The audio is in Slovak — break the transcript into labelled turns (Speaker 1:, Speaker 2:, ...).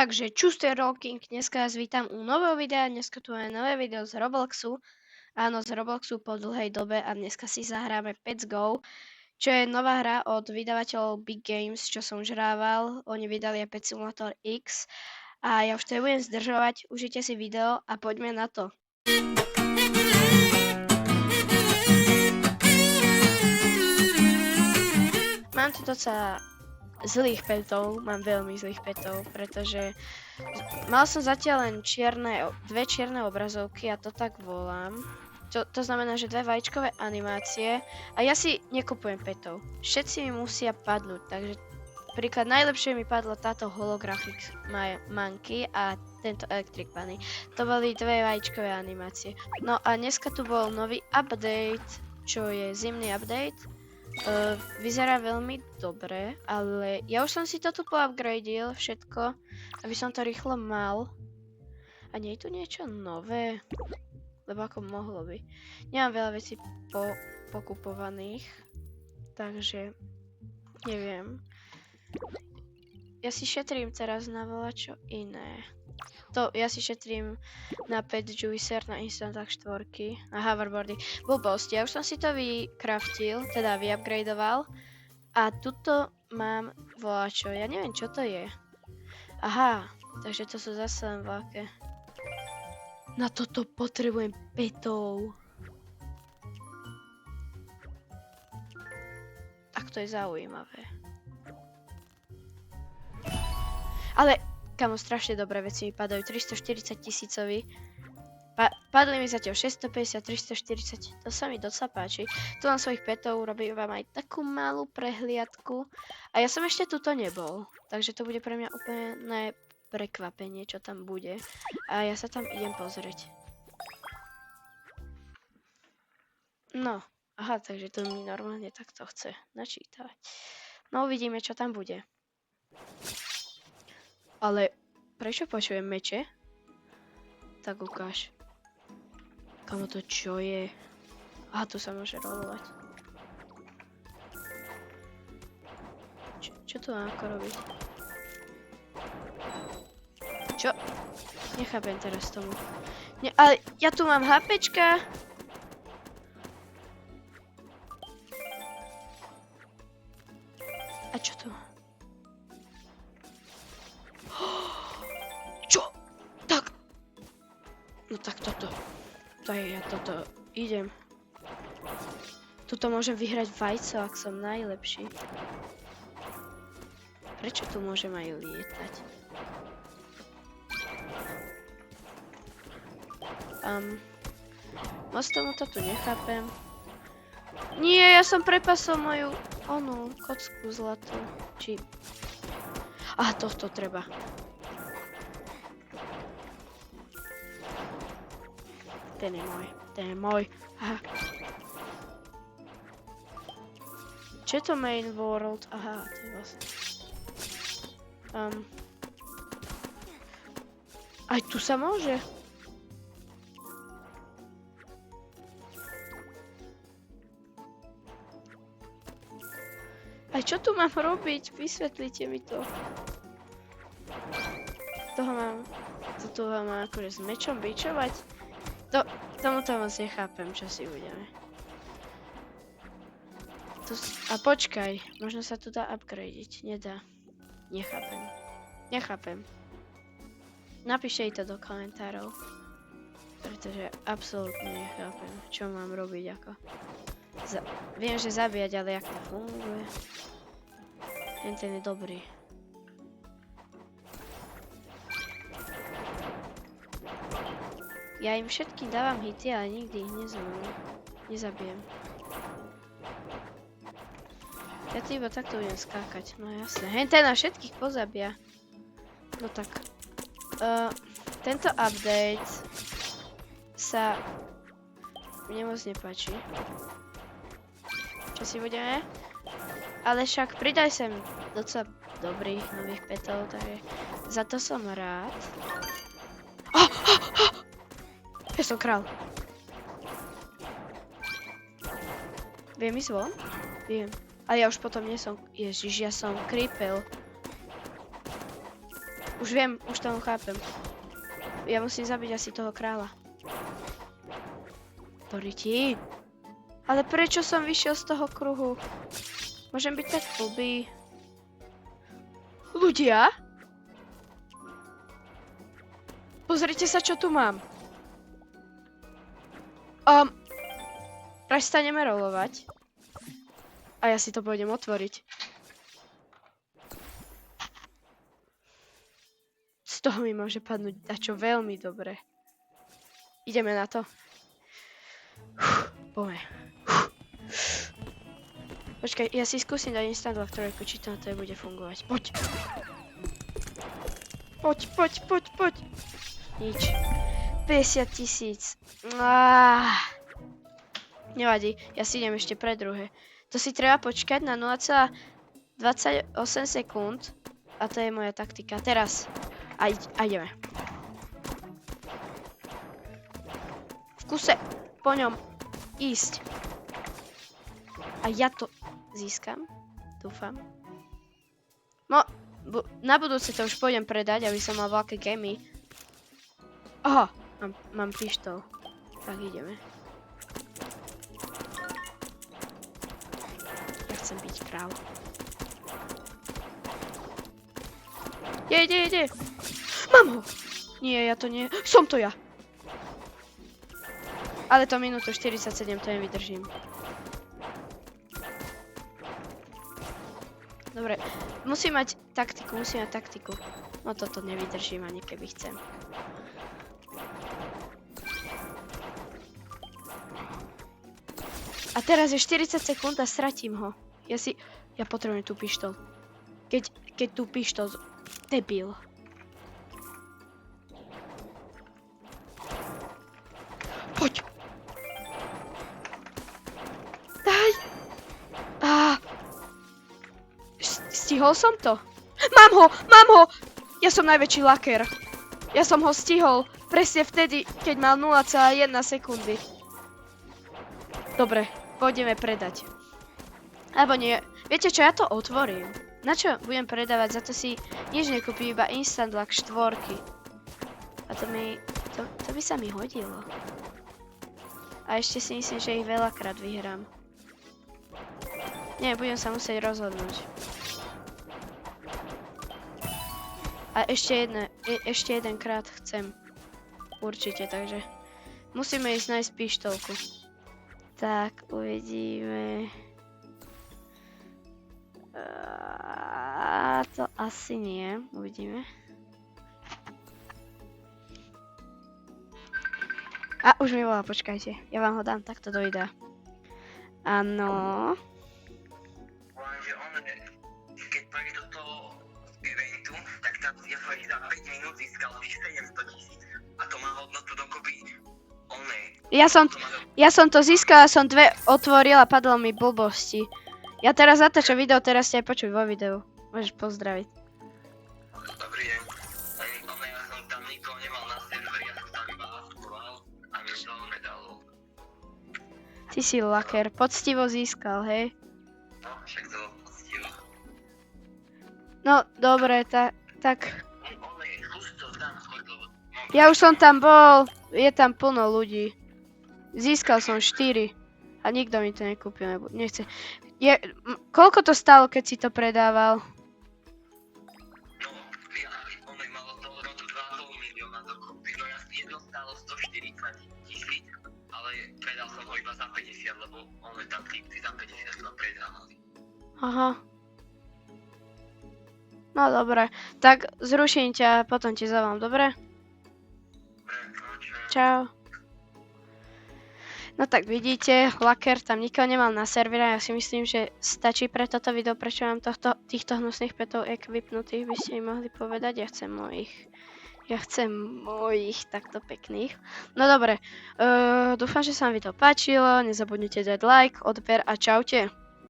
Speaker 1: Takže čustý Rolking, dneska vás vítam u nového videa, dneska tu máme nové video z Robloxu. Áno, z Robloxu po dlhej dobe a dneska si zahráme Pets Go, čo je nová hra od vydavateľov Big Games, čo som už hrával. Oni vydali aj Pet Simulator X a ja už to nebudem zdržovať, užite si video a poďme na to. Mám tu docela zlých petov, mám veľmi zlých petov, pretože mal som zatiaľ len dve čierne obrazovky a to tak volám. To znamená, že dve vajíčkové animácie a ja si nekupujem petov. Všetci mi musia padnúť, takže príklad najlepšie mi padla táto Holographic Monkey a tento Electric Bunny. To boli dve vajíčkové animácie. No a dneska tu bol nový update, čo je zimný update. Vyzerá veľmi dobre, ale ja už som si to tu poupgradil všetko, aby som to rýchlo mal. A nie je tu niečo nové? Lebo ako mohlo by. Nemám veľa vecí pokupovaných, takže neviem. Ja si šetrím teraz na voľačo iné. Ja si šetrím na Pet Juicer, na Instantach 4 a hoverboardy. Blbosť, ja už som si to vykraftil, teda vyupgradoval. A tuto mám voľačo, ja neviem čo to je. Aha, takže to sú zase len veľké. Na toto potrebujem petov. Tak to je zaujímavé. Ale kamo, strašne dobré veci mi padajú, 340 000. Padli mi zatiaľ 650, 340, to sa mi docela páči. Tu mám svojich petov, urobím vám aj takú malú prehliadku. A ja som ešte tuto nebol, takže to bude pre mňa úplne prekvapenie, čo tam bude. A ja sa tam idem pozrieť. No, aha, takže to mi normálne takto chce načítať. No uvidíme, čo tam bude. Ale prečo počujem meče? Tak ukáž. Kamo, to čo je? Aha, tu sa môže rolovať. Čo tu mám ako robiť? Čo? Nechápem teraz tomu. Ale ja tu mám HPčka. A čo tu? No tak toto. Ja toto idem. Tuto môžem vyhrať vajco, ak som najlepší. Prečo tu môžem aj lietať? Moc tomuto tu nechápem. Nie, ja som prepasol moju kocku zlatú. Aha, tohto treba. Ten je môj. Aha. Čo je to main world? Aha, to je vlastne. Aj tu sa môže? Aj čo tu mám robiť? Vysvetlite mi to. Toho mám akože s mečom bičovať. Tomuto moc nechápem, čo si budeme. A počkaj, možno sa tu dá upgradeiť. Nedá. Nechápem. Napíšte to do komentárov. Pretože absolútne nechápem, čo mám robiť ako. Viem, že zabíjať, ale jak to funguje. Ten je dobrý. Ja im všetkým dávam hity, ale nikdy ich nezabijem. Ja to iba takto budem skákať, no jasne. Ten na všetkých pozabia. No tak. Tento update sa mne moc nepáči. Čo si budeme? Ale však pridaj sem docela dobrých nových petov, takže za to som rád. Ja som král. Viem ísť von? Viem. Ale ja už potom nie som... Ježiš, ja som creepel. Už viem, už tomu chápem. Ja musím zabiť asi toho kráľa. Doriti. Ale prečo som vyšiel z toho kruhu? Môžem byť tak blbý. Ľudia? Pozrite sa, čo tu mám. Prestaneme rolovať. A ja si to pôjdem otvoriť. Z toho mi môže padnúť dačo veľmi dobre. Ideme na to. Poďme. Počkaj, ja si skúsim dať instant lock trojku, či to na to bude fungovať. Poď! Poď! Nič. 50 000. Nevadí, ja si idem ešte pre druhé. To si treba počkať na 0,28 sekúnd. A to je moja taktika. Teraz. A ideme. V kuse. Po ňom. Ísť. A ja to získam. Dúfam. No, na budúce to už pôjdem predať, aby som mal veľké gemy. Aha, mám pištol. Tak ideme. Ja chcem byť král. Ide. Mám ho! Nie, ja to nie. Som to ja. Ale to minútu 47, to nevydržím. Dobre, musím mať taktiku. No toto nevydržím ani keby chcem. A teraz je 40 sekúnd a stratím ho. Ja potrebujem tú pištol. Keď tú pištol... Debil. Poď. Daj. Stihol som to? Mám ho! Ja som najväčší laker. Ja som ho stihol presne vtedy, keď mal 0,1 sekundy. Dobre, pôjdeme predať. Alebo nie. Viete čo, ja to otvorím. Na čo budem predávať? Za to si nič nekúpim, iba instant lock 4. A to by sa mi hodilo. A ešte si myslím, že ich veľakrát vyhrám. Nie, budem sa musieť rozhodnúť. A ešte jedenkrát chcem. Určite, takže musíme ísť nájsť pištolku. Tak, uvidíme. To asi nie, uvidíme. A už mi volá, počkajte. Ja vám ho dám takto do videa. Áno.
Speaker 2: Lenže keď pôjde do toho eventu, tak tam ja som za 5 minút získal už 700 000. A to má hodnotu dokopy
Speaker 1: Ja som to získala, som 2 otvoril a padlo mi blbosti. Ja teraz natáčam video, teraz ťa aj počuť vo videu. Môžeš pozdraviť.
Speaker 2: Dobrý deň. Ja som tam nikoho nemal na serveri, ja som tam iba aktuál a mi to nedalo.
Speaker 1: Ty si laker, poctivo získal, hej?
Speaker 2: No, však to poctivo.
Speaker 1: No, dobre, tak... Ja už som tam bol, je tam plno ľudí. Získal som 4 a nikto mi to nekúpil, nebo nechce. Koľko to stálo, keď si to predával?
Speaker 2: No, malo to hodnotu 2,5 milióna dokopy. No jedno stálo 140 000, ale predal som ho iba za 50, lebo tam typci za 50 ma predávali. Aha.
Speaker 1: No dobre, tak zruším ťa a potom ti zavolám, dobre? Čau. No tak vidíte, laker tam nikoho nemal na servera, ja si myslím, že stačí pre toto video, prečo mám týchto hnusných petov vypnutých, by ste mi mohli povedať, ja chcem mojich takto pekných. No dobre, dúfam, že sa vám video páčilo, nezabudnite dať like, odber a čaute.